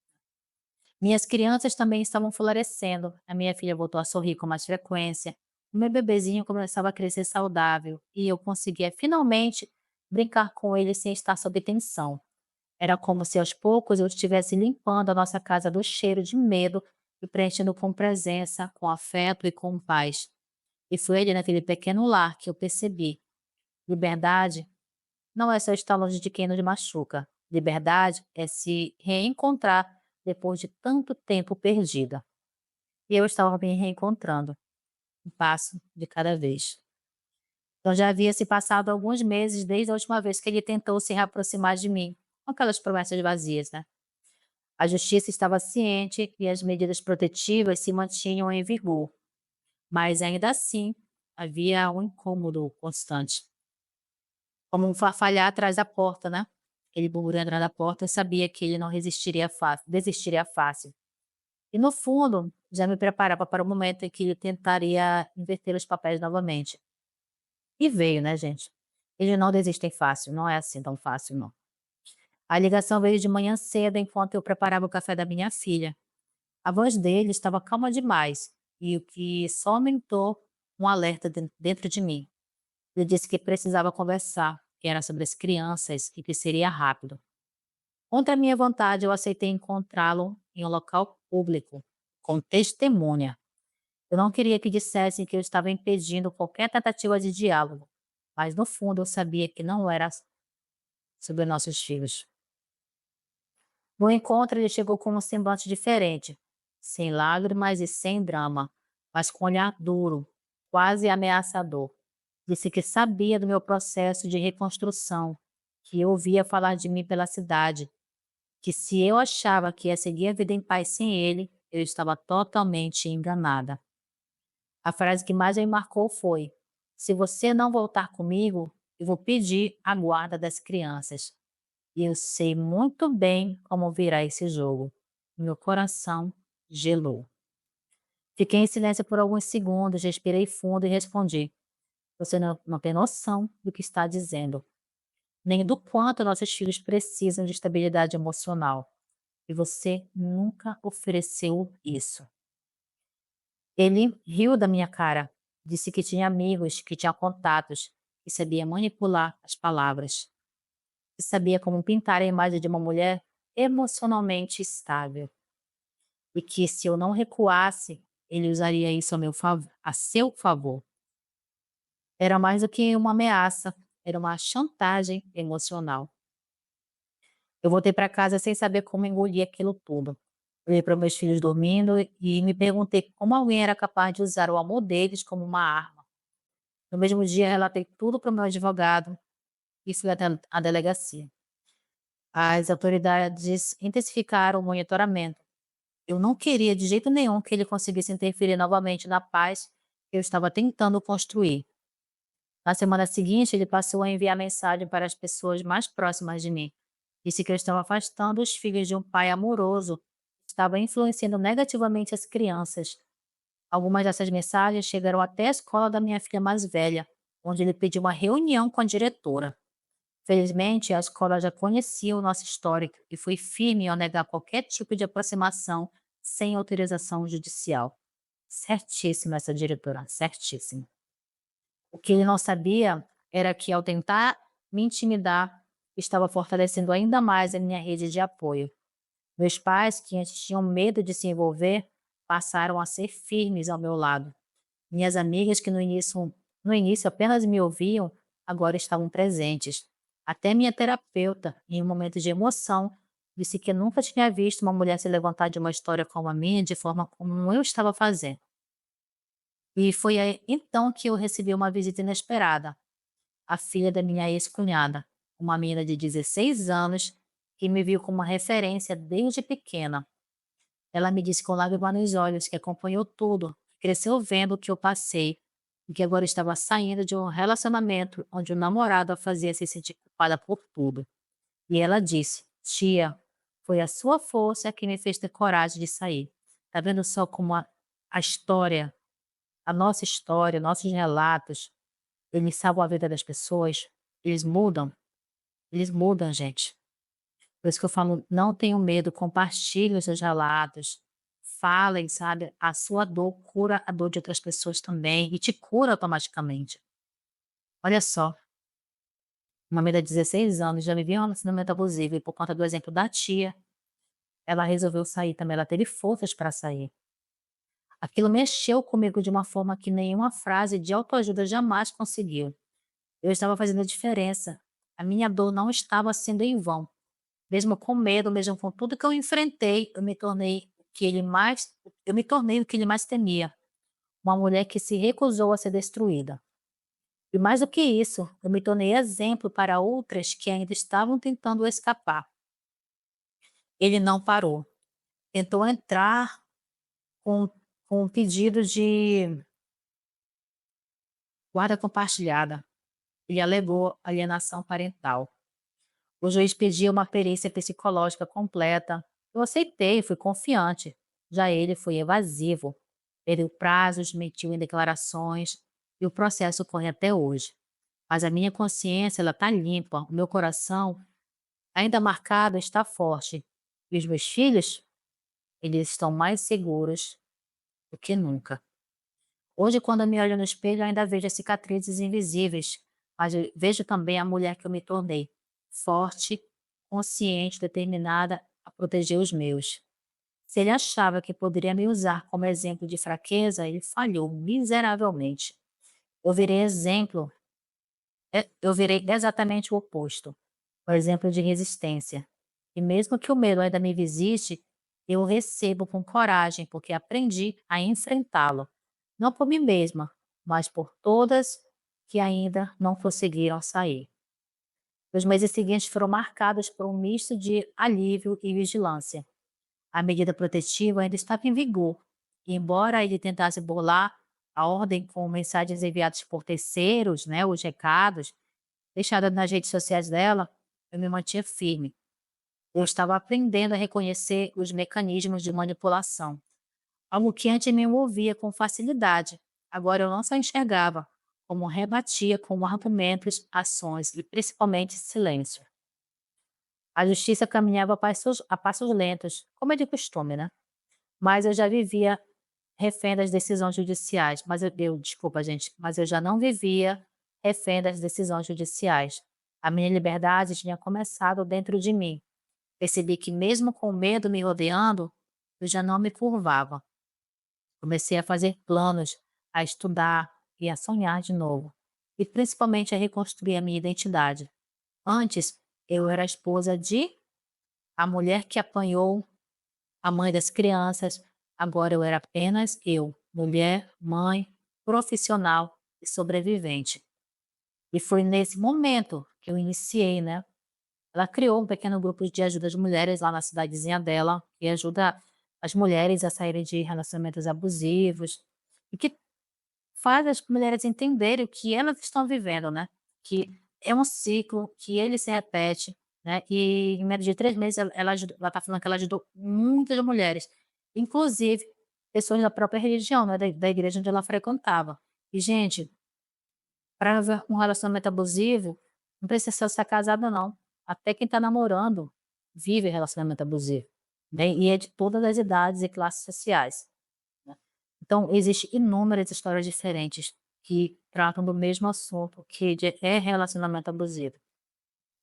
Minhas crianças também estavam florescendo. A minha filha voltou a sorrir com mais frequência. O meu bebezinho começava a crescer saudável e eu conseguia finalmente brincar com ele sem estar sob tensão. Era como se aos poucos eu estivesse limpando a nossa casa do cheiro de medo e preenchendo com presença, com afeto e com paz. E foi ali naquele pequeno lar que eu percebi. Liberdade não é só estar longe de quem nos machuca. Liberdade é se reencontrar depois de tanto tempo perdida. E eu estava me reencontrando, um passo de cada vez. Então já havia se passado alguns meses desde a última vez que ele tentou se reaproximar de mim, com aquelas promessas vazias, né? A justiça estava ciente e as medidas protetivas se mantinham em vigor, mas ainda assim havia um incômodo constante. Como um farfalhar atrás da porta, né? Ele burburinho atrás da porta, eu sabia que ele não resistiria fácil, desistiria fácil. E no fundo, já me preparava para o momento em que ele tentaria inverter os papéis novamente. E veio, né, gente? Eles não desistem fácil, não é assim tão fácil, não. A ligação veio de manhã cedo, enquanto eu preparava o café da minha filha. A voz dele estava calma demais, e o que só aumentou um alerta dentro de mim. Ele disse que precisava conversar, que era sobre as crianças e que seria rápido. Contra a minha vontade, eu aceitei encontrá-lo em um local público, com testemunha. Eu não queria que dissessem que eu estava impedindo qualquer tentativa de diálogo, mas no fundo eu sabia que não era sobre nossos filhos. No encontro, ele chegou com um semblante diferente, sem lágrimas e sem drama, mas com um olhar duro, quase ameaçador. Disse que sabia do meu processo de reconstrução, que eu ouvia falar de mim pela cidade, que se eu achava que ia seguir a vida em paz sem ele, eu estava totalmente enganada. A frase que mais me marcou foi: "Se você não voltar comigo, eu vou pedir a guarda das crianças. E eu sei muito bem como virá esse jogo." Meu coração gelou. Fiquei em silêncio por alguns segundos, respirei fundo e respondi: "Você não tem noção do que está dizendo, nem do quanto nossos filhos precisam de estabilidade emocional. E você nunca ofereceu isso." Ele riu da minha cara, disse que tinha amigos, que tinha contatos, que sabia manipular as palavras, que sabia como pintar a imagem de uma mulher emocionalmente estável, e que se eu não recuasse, ele usaria isso a seu favor. Era mais do que uma ameaça, era uma chantagem emocional. Eu voltei para casa sem saber como engolir aquilo tudo. Olhei para meus filhos dormindo e me perguntei como alguém era capaz de usar o amor deles como uma arma. No mesmo dia, relatei tudo para o meu advogado e fui até a delegacia. As autoridades intensificaram o monitoramento. Eu não queria de jeito nenhum que ele conseguisse interferir novamente na paz que eu estava tentando construir. Na semana seguinte, ele passou a enviar mensagem para as pessoas mais próximas de mim. Disse que eu estava afastando os filhos de um pai amoroso, estava influenciando negativamente as crianças. Algumas dessas mensagens chegaram até a escola da minha filha mais velha, onde ele pediu uma reunião com a diretora. Felizmente, a escola já conhecia o nosso histórico e foi firme ao negar qualquer tipo de aproximação sem autorização judicial. Certíssima essa diretora, certíssima. O que ele não sabia era que, ao tentar me intimidar, estava fortalecendo ainda mais a minha rede de apoio. Meus pais, que antes tinham medo de se envolver, passaram a ser firmes ao meu lado. Minhas amigas, que no início apenas me ouviam, agora estavam presentes. Até minha terapeuta, em um momento de emoção, disse que nunca tinha visto uma mulher se levantar de uma história como a minha de forma como eu estava fazendo. E foi aí, então que eu recebi uma visita inesperada. A filha da minha ex-cunhada, uma menina de 16 anos, que me viu como uma referência desde pequena. Ela me disse com lágrimas nos olhos que acompanhou tudo, cresceu vendo o que eu passei e que agora estava saindo de um relacionamento onde o namorado a fazia se sentir culpada por tudo. E ela disse: Tia, foi a sua força que me fez ter coragem de sair. Tá vendo só como a história, a nossa história, nossos relatos, eles salvam a vida das pessoas? Eles mudam, gente. Por isso que eu falo, não tenham medo, compartilhe os seus relatos, falem, sabe, a sua dor cura a dor de outras pessoas também e te cura automaticamente. Olha só, uma menina de 16 anos já vivia um relacionamento abusivo e por conta do exemplo da tia, ela resolveu sair também, ela teve forças para sair. Aquilo mexeu comigo de uma forma que nenhuma frase de autoajuda jamais conseguiu. Eu estava fazendo a diferença. A minha dor não estava sendo em vão. Mesmo com medo, mesmo com tudo que eu enfrentei, eu me tornei o que ele mais temia, uma mulher que se recusou a ser destruída. E mais do que isso, eu me tornei exemplo para outras que ainda estavam tentando escapar. Ele não parou. Tentou entrar com, com um pedido de guarda compartilhada. Ele alegou alienação parental. O juiz pediu uma perícia psicológica completa. Eu aceitei, fui confiante. Já ele foi evasivo. Perdeu prazos, mentiu em declarações e o processo corre até hoje. Mas a minha consciência, ela está limpa. O meu coração, ainda marcado, está forte. E os meus filhos, eles estão mais seguros do que nunca. Hoje, quando eu me olho no espelho, eu ainda vejo as cicatrizes invisíveis, mas eu vejo também a mulher que eu me tornei, forte, consciente, determinada a proteger os meus. Se ele achava que poderia me usar como exemplo de fraqueza, ele falhou miseravelmente. Eu virei exemplo, eu virei exatamente o oposto, o exemplo de resistência. E mesmo que o medo ainda me visite, eu o recebo com coragem, porque aprendi a enfrentá-lo. Não por mim mesma, mas por todas que ainda não conseguiram sair. Os meses seguintes foram marcados por um misto de alívio e vigilância. A medida protetiva ainda estava em vigor, e embora ele tentasse burlar a ordem com mensagens enviadas por terceiros, né, os recados, deixados nas redes sociais dela, eu me mantinha firme. Eu estava aprendendo a reconhecer os mecanismos de manipulação, algo que antes me envolvia com facilidade. Agora eu não só enxergava, como rebatia com argumentos, ações e principalmente silêncio. A justiça caminhava a passos lentos, como é de costume, né? Mas eu já vivia refém das decisões judiciais. Desculpa, gente, mas eu já não vivia refém das decisões judiciais. A minha liberdade tinha começado dentro de mim. Percebi que mesmo com o medo me rodeando, eu já não me curvava. Comecei a fazer planos, a estudar e a sonhar de novo. E principalmente a reconstruir a minha identidade. Antes, eu era a esposa de a mulher que apanhou, a mãe das crianças, agora eu era apenas eu, mulher, mãe, profissional e sobrevivente. E foi nesse momento que eu iniciei, né. Ela criou um pequeno grupo de ajuda às mulheres lá na cidadezinha dela, que ajuda as mulheres a saírem de relacionamentos abusivos, e que faz as mulheres entenderem o que elas estão vivendo, né, que é um ciclo, que ele se repete, né, e em menos de 3 meses ela tá falando que ela ajudou muitas mulheres, inclusive pessoas da própria religião, né, da igreja onde ela frequentava. E gente, para ver um relacionamento abusivo, não precisa estar casado não, até quem está namorando vive relacionamento abusivo, né, e é de todas as idades e classes sociais, né. Então existe inúmeras histórias diferentes que tratam do mesmo assunto, que é relacionamento abusivo.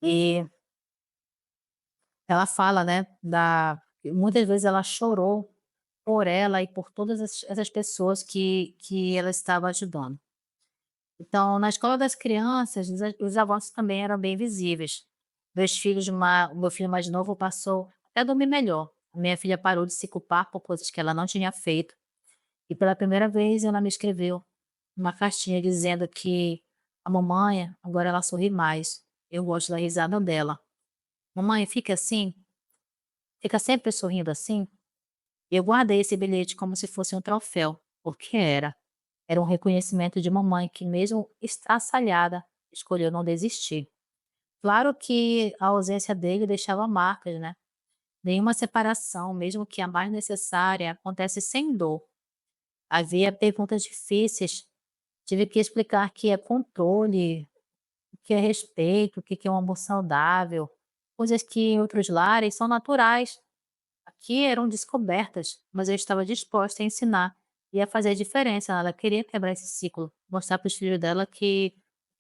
E ela fala, né, que muitas vezes ela chorou por ela e por todas essas pessoas que ela estava ajudando. Então, na escola das crianças, os avanços também eram bem visíveis. O meu filho mais novo passou até a dormir melhor. A minha filha parou de se culpar por coisas que ela não tinha feito. E pela primeira vez ela me escreveu uma cartinha dizendo que a mamãe, agora ela sorri mais. Eu gosto da risada dela. Mamãe, fica assim? Fica sempre sorrindo assim? Eu guardei esse bilhete como se fosse um troféu, porque era. Era um reconhecimento de mamãe que, mesmo estraçalhada, escolheu não desistir. Claro que a ausência dele deixava marcas, né? Nenhuma separação, mesmo que a mais necessária, acontece sem dor. Havia perguntas difíceis. Tive que explicar que é controle, o que é respeito, o que é um amor saudável, coisas que em outros lares são naturais. Aqui eram descobertas, mas eu estava disposta a ensinar e a fazer a diferença. Ela queria quebrar esse ciclo, mostrar para os filhos dela que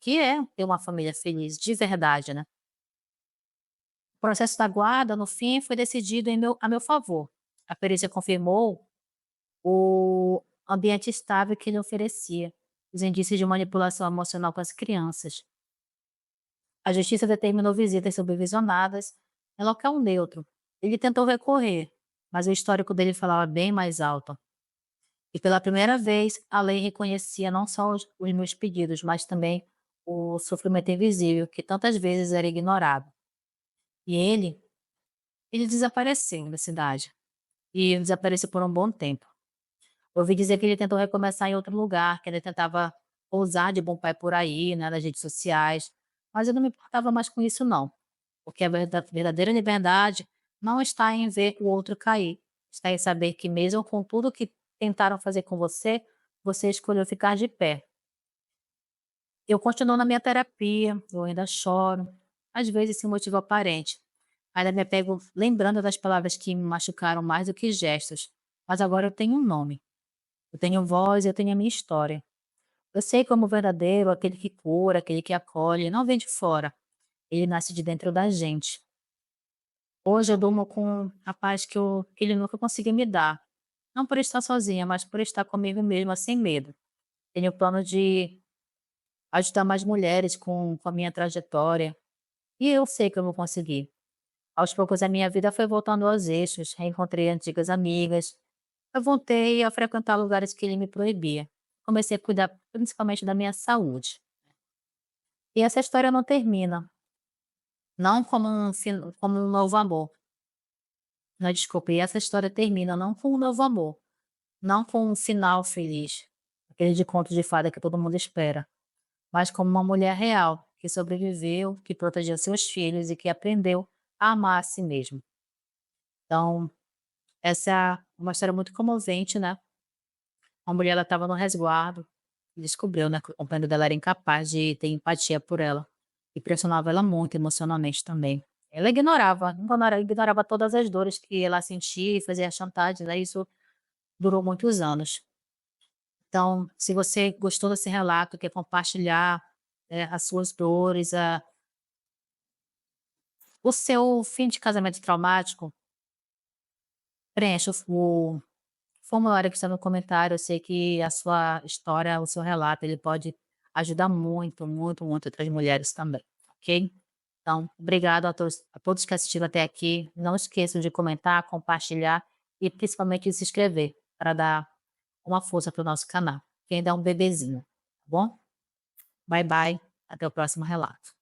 é ter uma família feliz, de verdade, né? O processo da guarda, no fim, foi decidido a meu favor. A perícia confirmou o ambiente estável que ele oferecia, os indícios de manipulação emocional com as crianças. A justiça determinou visitas supervisionadas em local neutro. Ele tentou recorrer, mas o histórico dele falava bem mais alto. E pela primeira vez, a lei reconhecia não só os meus pedidos, mas também o sofrimento invisível que tantas vezes era ignorado. E ele desapareceu da cidade. E desapareceu por um bom tempo. Ouvi dizer que ele tentou recomeçar em outro lugar, que ele tentava pousar de bom pai por aí, né, nas redes sociais. Mas eu não me importava mais com isso, não. Porque a verdadeira liberdade não está em ver o outro cair. Está em saber que, mesmo com tudo que tentaram fazer com você, você escolheu ficar de pé. Eu continuo na minha terapia, eu ainda choro, às vezes sem motivo aparente. Ainda me pego lembrando das palavras que me machucaram mais do que gestos. Mas agora eu tenho um nome. Eu tenho voz, eu tenho a minha história. Eu sei como o verdadeiro, aquele que cura, aquele que acolhe, não vem de fora. Ele nasce de dentro da gente. Hoje eu durmo com a paz que ele nunca conseguiu me dar. Não por estar sozinha, mas por estar comigo mesma, sem medo. Tenho o plano de ajudar mais mulheres com a minha trajetória. E eu sei que eu vou conseguir. Aos poucos a minha vida foi voltando aos eixos, reencontrei antigas amigas. Eu voltei a frequentar lugares que ele me proibia. Comecei a cuidar principalmente da minha saúde. E essa história não termina, não como como um novo amor. Não, desculpe, e essa história termina não com um novo amor, não com um final feliz, aquele de conto de fada que todo mundo espera, mas como uma mulher real, que sobreviveu, que protegeu seus filhos e que aprendeu a amar a si mesma. Então, essa é uma história muito comovente, né? A mulher ela estava no resguardo e descobriu, né, que o companheiro dela era incapaz de ter empatia por ela e pressionava ela muito emocionalmente também. Ela ignorava todas as dores que ela sentia e fazia chantagem, né, isso durou muitos anos. Então, se você gostou desse relato, quer compartilhar, as suas dores, o seu fim de casamento traumático, preencha o formulário que está no comentário. Eu sei que a sua história, o seu relato, ele pode ajudar muito, muito, muito outras mulheres também, ok? Então, obrigado a todos que assistiram até aqui. Não esqueçam de comentar, compartilhar e principalmente de se inscrever, para dar uma força para o nosso canal, que ainda é um bebezinho, tá bom? Bye bye, até o próximo relato.